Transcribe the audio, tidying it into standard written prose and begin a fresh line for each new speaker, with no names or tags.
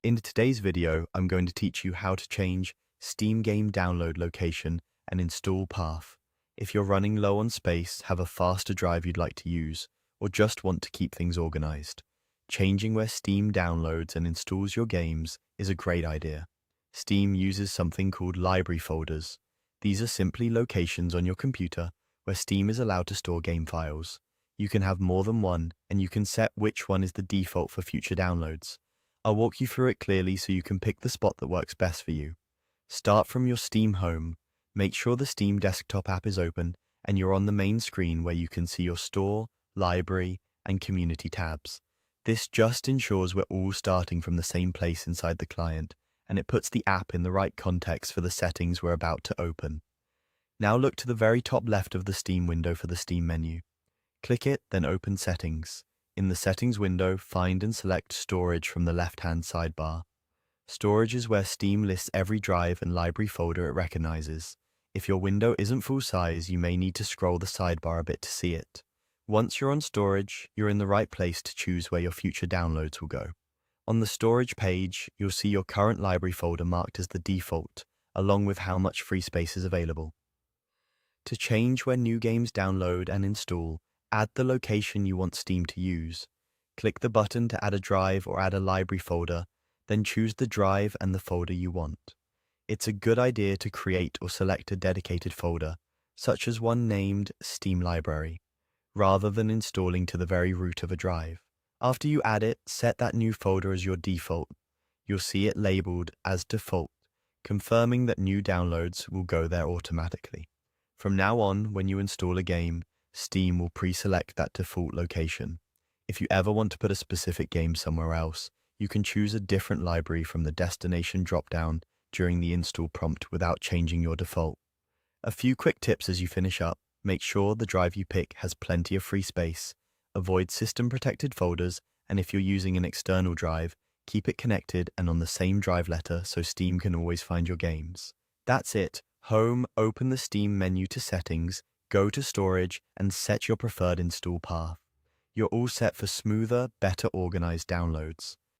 In today's video, I'm going to teach you how to change Steam game download location and install path. If you're running low on space, have a faster drive you'd like to use, or just want to keep things organized, changing where Steam downloads and installs your games is a great idea. Steam uses something called library folders. These are simply locations on your computer where Steam is allowed to store game files. You can have more than one, and you can set which one is the default for future downloads. I'll walk you through it clearly so you can pick the spot that works best for you. Start from your Steam home. Make sure the Steam desktop app is open and you're on the main screen where you can see your store, library, and community tabs. This just ensures we're all starting from the same place inside the client, and it puts the app in the right context for the settings we're about to open. Now look to the very top left of the Steam window for the Steam menu. Click it, then open Settings. In the Settings window, find and select Storage from the left-hand sidebar. Storage is where Steam lists every drive and library folder it recognizes. If your window isn't full size, you may need to scroll the sidebar a bit to see it. Once you're on Storage, you're in the right place to choose where your future downloads will go. On the Storage page, you'll see your current library folder marked as the default, along with how much free space is available. To change where new games download and install, add the location you want Steam to use. Click the button to add a drive or add a library folder, then choose the drive and the folder you want. It's a good idea to create or select a dedicated folder, such as one named Steam Library, rather than installing to the very root of a drive. After you add it, set that new folder as your default. You'll see it labeled as default, confirming that new downloads will go there automatically. From now on, when you install a game, Steam will pre-select that default location. If you ever want to put a specific game somewhere else, you can choose a different library from the destination dropdown during the install prompt without changing your default. A few quick tips as you finish up: make sure the drive you pick has plenty of free space, avoid system-protected folders, and if you're using an external drive, keep it connected and on the same drive letter so Steam can always find your games. That's it. Home, open the Steam menu to Settings, go to Storage, and set your preferred install path. You're all set for smoother, better organized downloads.